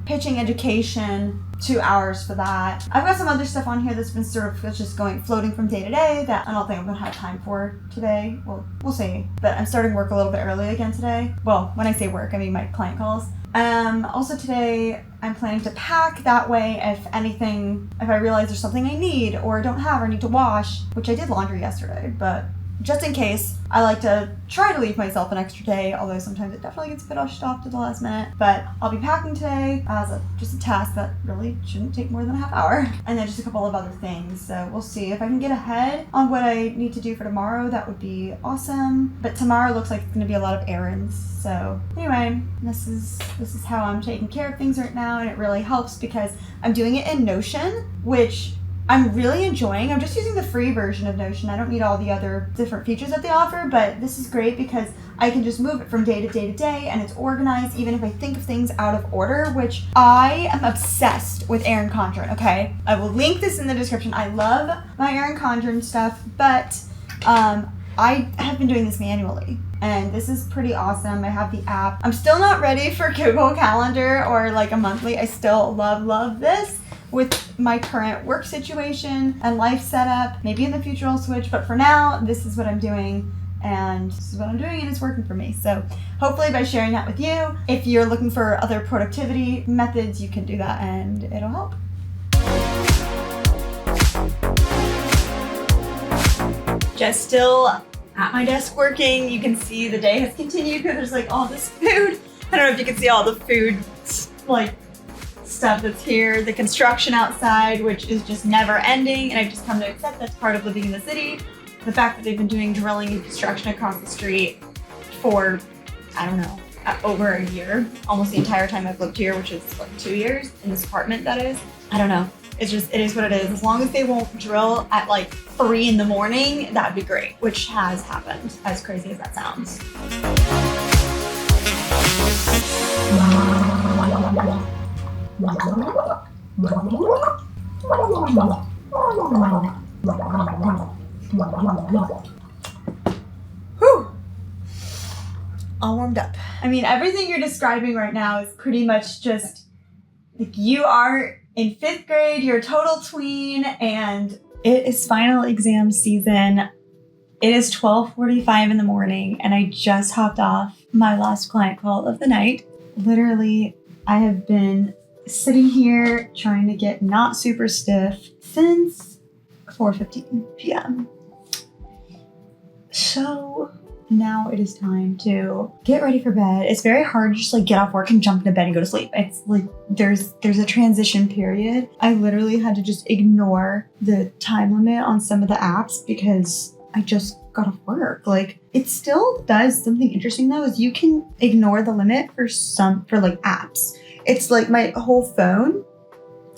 pitching education, 2 hours for that. I've got some other stuff on here that's been sort of just floating from day to day that I don't think I'm gonna have time for today. Well, we'll see. But I'm starting work a little bit early again today. Well, when I say work, I mean my client calls. Also today, I'm planning to pack. That way, if I realize there's something I need or don't have or need to wash, which I did laundry yesterday, but just in case, I like to try to leave myself an extra day, although sometimes it definitely gets pushed off to the last minute. But I'll be packing today as just a task that really shouldn't take more than a half hour. And then just a couple of other things. So we'll see. If I can get ahead on what I need to do for tomorrow, that would be awesome. But tomorrow looks like it's going to be a lot of errands. So anyway, this is how I'm taking care of things right now. And it really helps because I'm doing it in Notion, which I'm really enjoying. I'm just using the free version of Notion. I don't need all the other different features that they offer, but this is great because I can just move it from day to day to day and it's organized even if I think of things out of order, which I am obsessed with Erin Condren, okay? I will link this in the description. I love my Erin Condren stuff, but I have been doing this manually. And this is pretty awesome. I have the app. I'm still not ready for Google Calendar or like a monthly. I still love this. With my current work situation and life setup. Maybe in the future I'll switch, but for now, this is what I'm doing, and it's working for me. So hopefully by sharing that with you, if you're looking for other productivity methods, you can do that and it'll help. Just still at my desk working. You can see the day has continued because there's like all this food. I don't know if you can see all the food, like stuff that's here, the construction outside, which is just never ending, and I've just come to accept that's part of living in the city. The fact that they've been doing drilling and construction across the street for, I don't know, over a year, almost the entire time I've lived here, which is like 2 years in this apartment, that is. I don't know. It is what it is. As long as they won't drill at like 3 a.m, that'd be great, which has happened, as crazy as that sounds. Whew. All warmed up. I mean, everything you're describing right now is pretty much just like you are in 5th grade, you're a total tween, and it is final exam season. It is 12:45 in the morning, and I just hopped off my last client call of the night. Literally, I have been sitting here trying to get not super stiff since 4:15 p.m. So now it is time to get ready for bed. It's very hard to just like get off work and jump into bed and go to sleep. It's like there's a transition period. I literally had to just ignore the time limit on some of the apps because I just got off work. Like it still does something interesting though, is you can ignore the limit for like apps. It's like my whole phone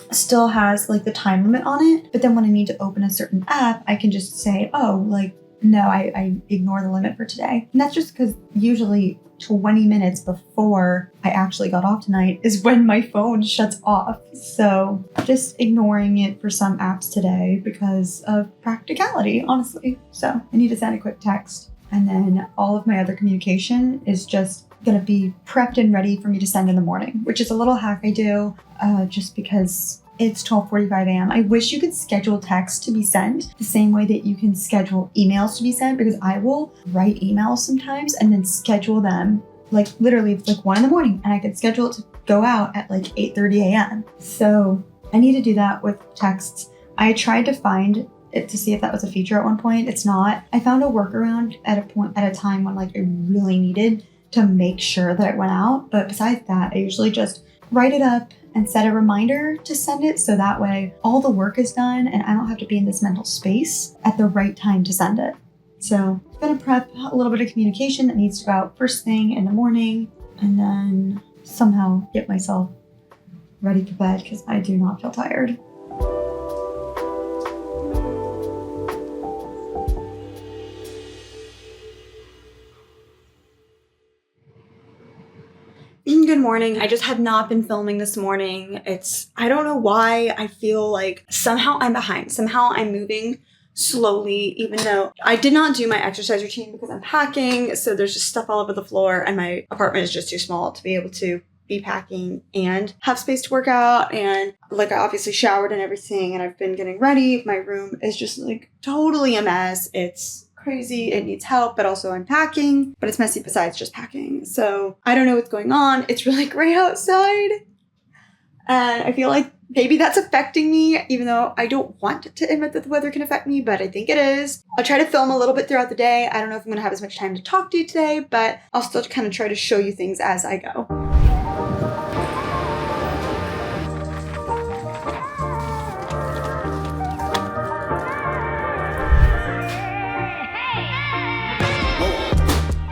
still has like the time limit on it, but then when I need to open a certain app, I can just say, oh, like no, I ignore the limit for today. And that's just because usually 20 minutes before I actually got off tonight is when my phone shuts off. So just ignoring it for some apps today because of practicality, honestly. So I need to send a quick text. And then all of my other communication is just gonna be prepped and ready for me to send in the morning, which is a little hack I do just because it's 12:45 a.m. I wish you could schedule text to be sent the same way that you can schedule emails to be sent, because I will write emails sometimes and then schedule them like literally it's like 1 a.m. and I could schedule it to go out at like 8:30 a.m. So I need to do that with texts. I tried to find it to see if that was a feature at one point. It's not. I found a workaround at a time when like I really needed to make sure that it went out. But besides that, I usually just write it up and set a reminder to send it, so that way all the work is done and I don't have to be in this mental space at the right time to send it. So I'm gonna prep a little bit of communication that needs to go out first thing in the morning, and then somehow get myself ready for bed because I do not feel tired. Good morning. I just have not been filming this morning. I don't know why I feel like somehow I'm behind. Somehow I'm moving slowly, even though I did not do my exercise routine because I'm packing. So there's just stuff all over the floor and my apartment is just too small to be able to be packing and have space to work out. And like I obviously showered and everything and I've been getting ready. My room is just like totally a mess. It's crazy. It needs help, but also I'm packing, but it's messy besides just packing. So I don't know what's going on. It's really gray outside. And I feel like maybe that's affecting me, even though I don't want to admit that the weather can affect me, but I think it is. I'll try to film a little bit throughout the day. I don't know if I'm going to have as much time to talk to you today, but I'll still kind of try to show you things as I go.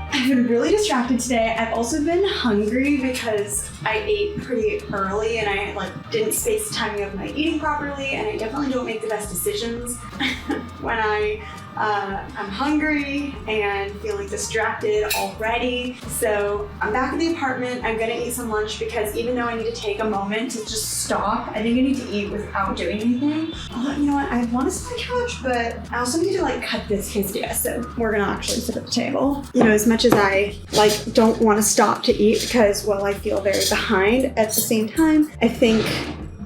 I've been really distracted today. I've also been hungry because I ate pretty early and I didn't space the timing of my eating properly, and I definitely don't make the best decisions when I'm hungry and feeling distracted already. So I'm back in the apartment. I'm gonna eat some lunch because even though I need to take a moment to just stop, I think I need to eat without doing anything. Oh, you know what? I want to sit on the couch, but I also need to cut this quesadilla. So we're gonna actually sit at the table. You know, as much as I don't want to stop to eat because, well, I feel very behind, at the same time, I think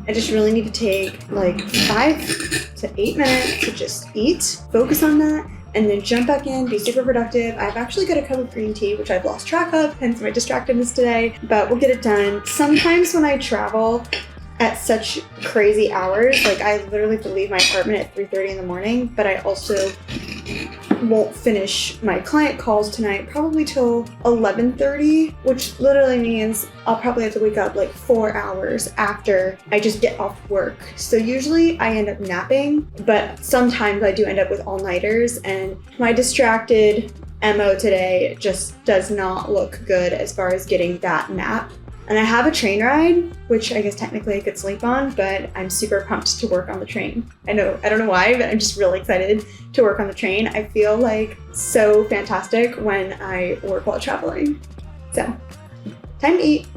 I just really need to take 5 to 8 minutes to just eat, focus on that, and then jump back in, be super productive. I've actually got a cup of green tea, which I've lost track of, hence my distractedness today, but we'll get it done. Sometimes when I travel at such crazy hours, I literally have to leave my apartment at 3:30 in the morning, but I also won't finish my client calls tonight probably till 11:30, which literally means I'll probably have to wake up 4 hours after I just get off work. So usually I end up napping, but sometimes I do end up with all-nighters, and my distracted MO today just does not look good as far as getting that nap. And I have a train ride, which I guess technically I could sleep on, but I'm super pumped to work on the train. I don't know why, but I'm just really excited to work on the train. I feel so fantastic when I work while traveling. So, time to eat.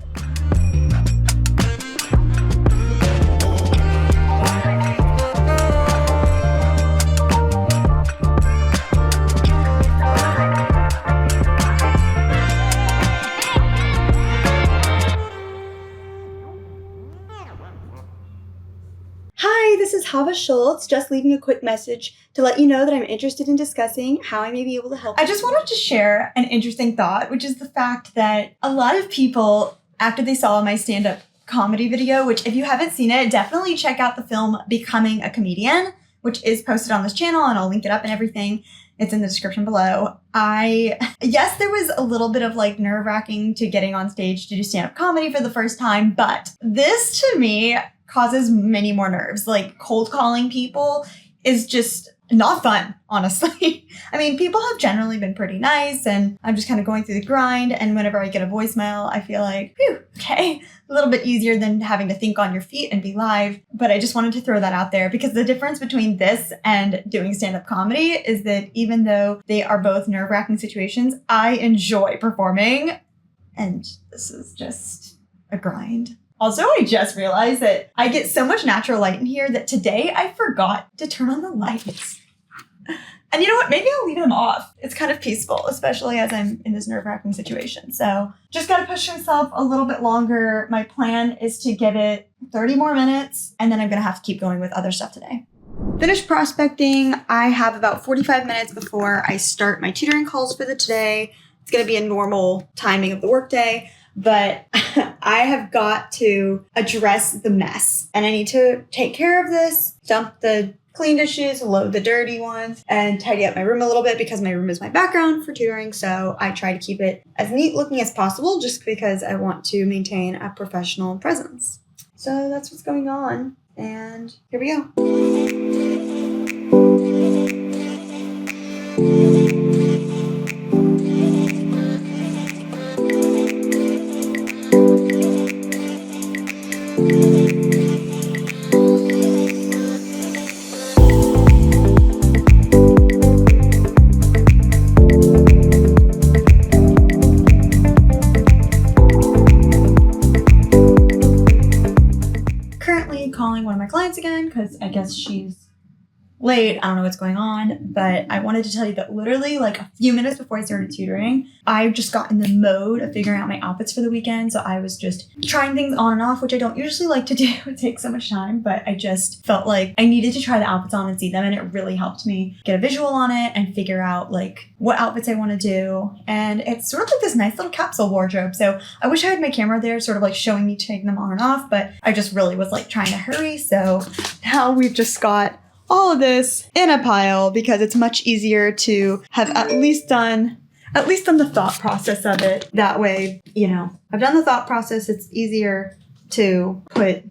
This is Hava Schultz, just leaving a quick message to let you know that I'm interested in discussing how I may be able to help. I just wanted to share an interesting thought, which is the fact that a lot of people, after they saw my stand-up comedy video, which if you haven't seen it, definitely check out the film Becoming a Comedian, which is posted on this channel, and I'll link it up and everything. It's in the description below. Yes, there was a little bit of nerve-wracking to getting on stage to do stand-up comedy for the first time, but this to me causes many more nerves. Cold calling people is just not fun, honestly. I mean, people have generally been pretty nice, and I'm just kind of going through the grind. And whenever I get a voicemail, I feel like, phew, okay, a little bit easier than having to think on your feet and be live. But I just wanted to throw that out there because the difference between this and doing stand-up comedy is that even though they are both nerve-wracking situations, I enjoy performing. And this is just a grind. Also, I just realized that I get so much natural light in here that today I forgot to turn on the lights. And you know what? Maybe I'll leave them off. It's kind of peaceful, especially as I'm in this nerve-wracking situation. So just got to push myself a little bit longer. My plan is to give it 30 more minutes, and then I'm going to have to keep going with other stuff today. Finished prospecting. I have about 45 minutes before I start my tutoring calls for the today. It's going to be a normal timing of the workday. But I have got to address the mess, and I need to take care of this, dump the clean dishes, load the dirty ones, and tidy up my room a little bit because my room is my background for tutoring. So I try to keep it as neat looking as possible just because I want to maintain a professional presence. So that's what's going on. And here we go. Calling one of my clients again because I guess she's late. I don't know what's going on, but I wanted to tell you that literally like a few minutes before I started tutoring, I just got in the mode of figuring out my outfits for the weekend. So I was just trying things on and off, which I don't usually like to do. It takes so much time, but I just felt like I needed to try the outfits on and see them. And it really helped me get a visual on it and figure out like what outfits I want to do. And it's sort of like this nice little capsule wardrobe. So I wish I had my camera there sort of like showing me taking them on and off, but I just really was like trying to hurry. So now we've just got all of this in a pile because it's much easier to have at least done the thought process of it. That way, you know, I've done the thought process. It's easier to put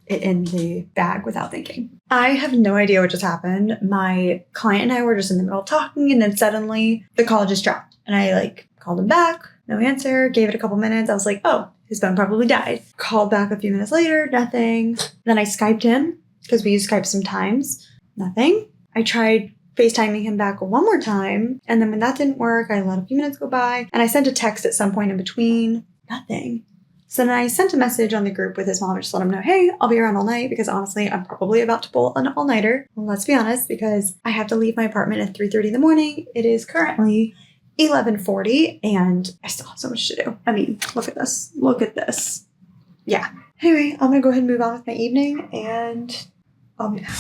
it in the bag without thinking. I have no idea what just happened. My client and I were just in the middle of talking, and then suddenly the call just dropped. And I like called him back, no answer, gave it a couple minutes. I was like, oh, his phone probably died. Called back a few minutes later, nothing. Then I Skyped him because we use Skype sometimes. Nothing. I tried FaceTiming him back one more time. And then when that didn't work, I let a few minutes go by. And I sent a text at some point in between. Nothing. So then I sent a message on the group with his mom and just let him know, hey, I'll be around all night because honestly, I'm probably about to pull an all-nighter. Well, let's be honest, because I have to leave my apartment at 3:30 in the morning. It is currently 11:40 and I still have so much to do. I mean, look at this. Look at this. Yeah. Anyway, I'm going to go ahead and move on with my evening and I'll be back.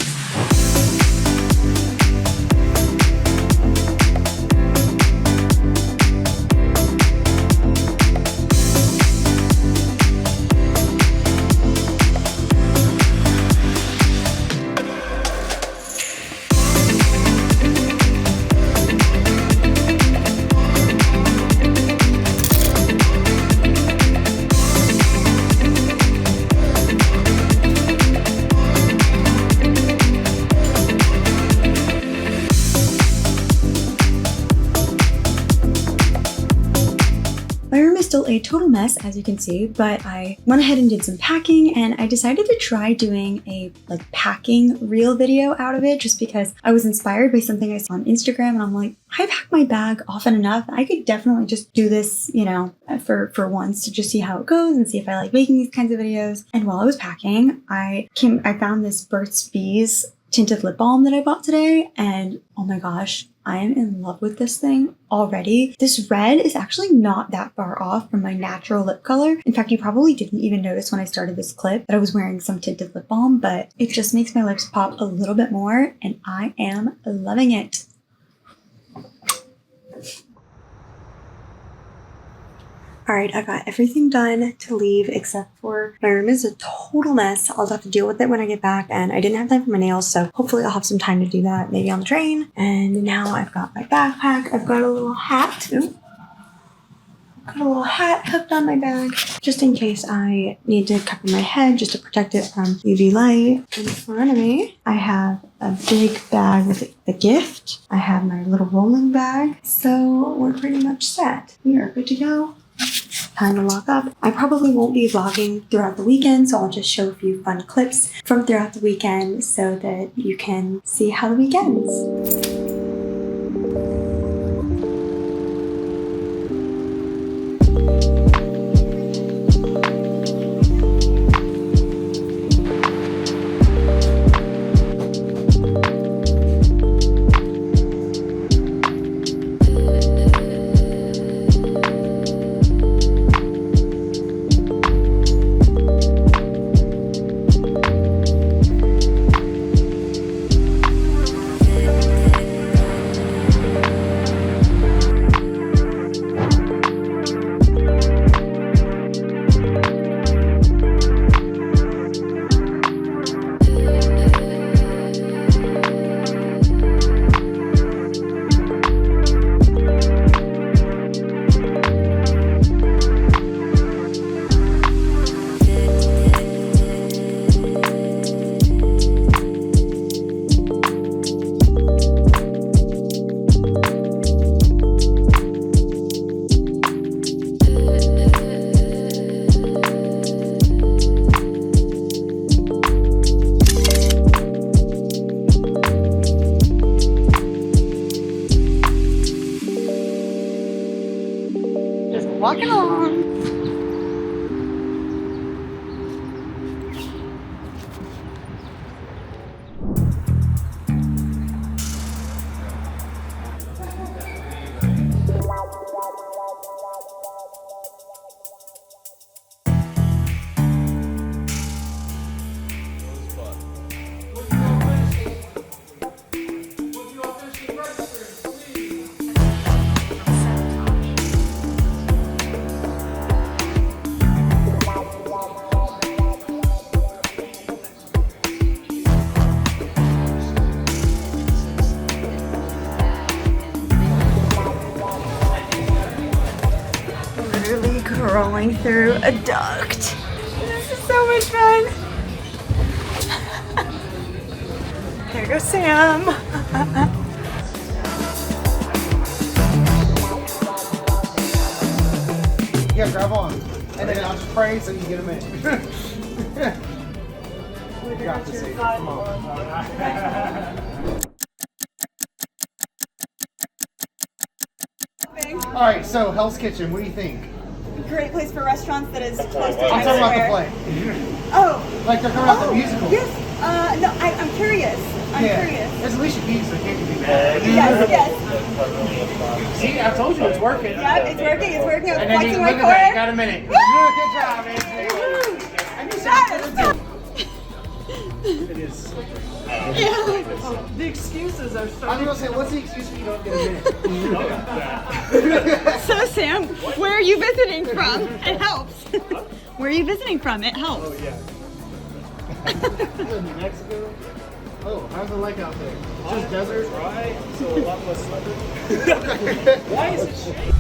Still a total mess, as you can see, but I went ahead and did some packing, and I decided to try doing a packing reel video out of it just because I was inspired by something I saw on Instagram, and I'm like, I pack my bag often enough. I could definitely just do this, you know, for once to just see how it goes and see if I like making these kinds of videos. And while I was packing, I found this Burt's Bees tinted lip balm that I bought today, and oh my gosh, I am in love with this thing already. This red is actually not that far off from my natural lip color. In fact, you probably didn't even notice when I started this clip that I was wearing some tinted lip balm, but it just makes my lips pop a little bit more, and I am loving it. All right, I got everything done to leave except for my room is a total mess. I'll have to deal with it when I get back, and I didn't have time for my nails, so hopefully I'll have some time to do that, maybe on the train. And now I've got my backpack. I've got a little hat. Ooh. Got a little hat hooked on my bag just in case I need to cover my head just to protect it from UV light. In front of me, I have a big bag with a gift. I have my little rolling bag. So we're pretty much set. We are good to go. Time to lock up. I probably won't be vlogging throughout the weekend, so I'll just show a few fun clips from throughout the weekend so that you can see how the week ends. Walking along. Literally crawling through a duct. This is so much fun. There goes Sam. Yeah, grab on. And then I'll just pray so you get them in. You got to see. Come on. All right, so Hell's Kitchen, what do you think? Great place for restaurants that is close to I'm Times talking about the Square. play. Oh. Like they're coming out the musical. Yes. No, I'm curious. I'm curious. It's Alicia Keys, so it can't be bad. Yes. See, I told you it's working. Yep, it's working. It's working. I'm And then you flexing my look at that, you core. got a minute. Woo! Good job, man. I knew something. It is. Yeah. The excuses are so. I was gonna say, what's the excuse if you don't get a minute? So Sam, where are you visiting from? It helps. Where are you visiting from? It helps. Oh, yeah. New Mexico? Oh, how's the lake out there? Just desert? Right, so a lot less slippery. Why is it shady?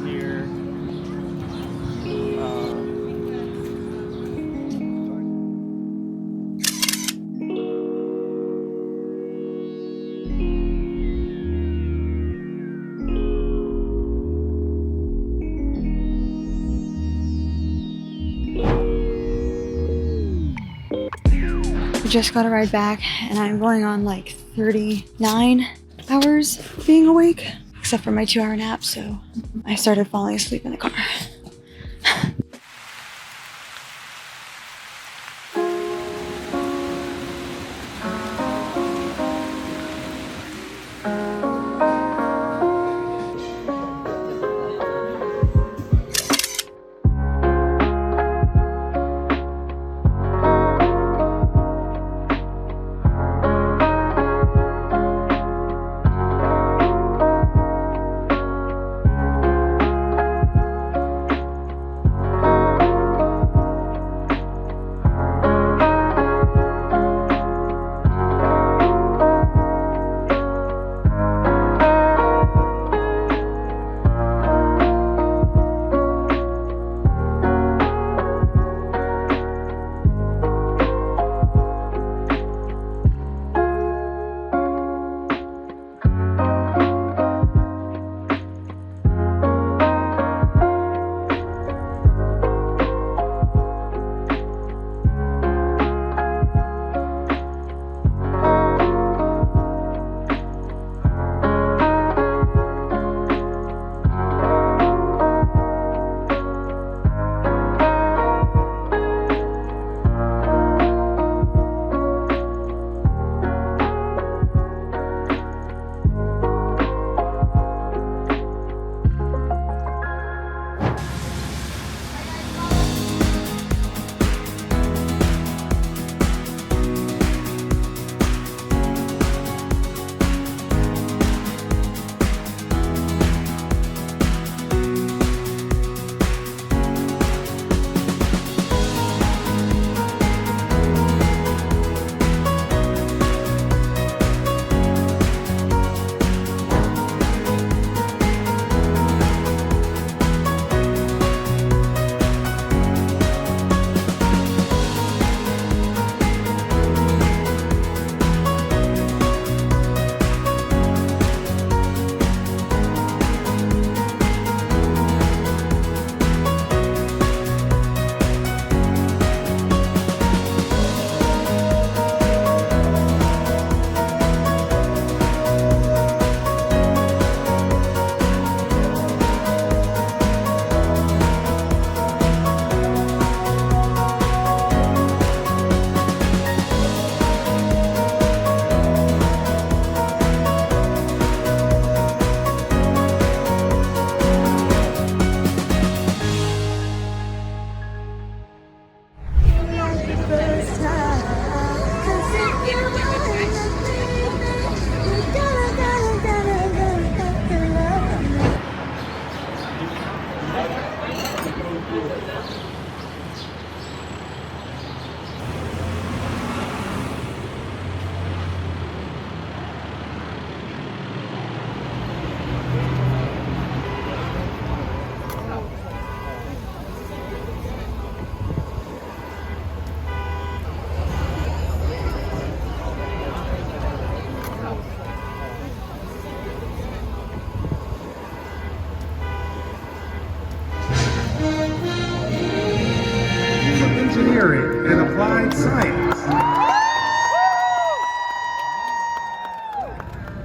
Here. Just got a ride back and I'm going on like 39 hours of being awake, except for my 2-hour nap, so I started falling asleep in the car.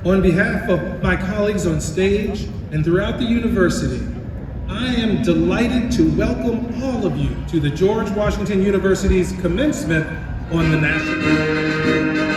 On behalf of my colleagues on stage and throughout the university, I am delighted to welcome all of you to the George Washington University's commencement on the national.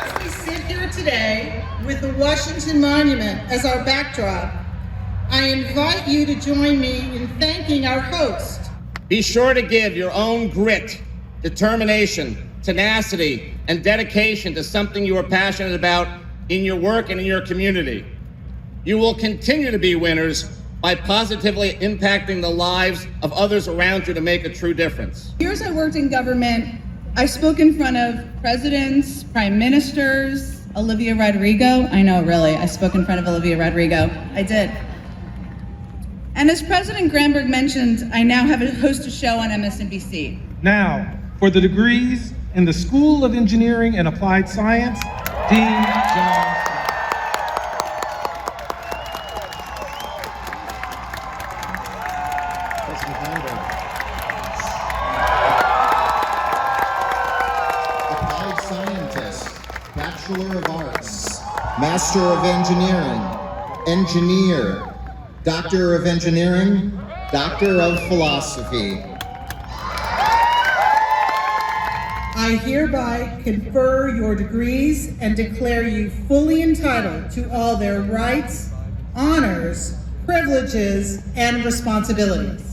As we sit here today with the Washington Monument as our backdrop, I invite you to join me in thanking our host. Be sure to give your own grit, determination, tenacity, and dedication to something you are passionate about in your work and in your community. You will continue to be winners by positively impacting the lives of others around you to make a true difference. Years I worked in government, I spoke in front of presidents, prime ministers, Olivia Rodrigo. I know, really, I spoke in front of Olivia Rodrigo. I did. And as President Granberg mentioned, I now have a host a show on MSNBC. Now, for the degrees in the School of Engineering and Applied Science, Dean John. Applied Scientist, Bachelor of Arts, Master of Engineering, Engineer, Doctor of Engineering, Doctor of Philosophy. I hereby confer your degrees and declare you fully entitled to all their rights, honors, privileges, and responsibilities.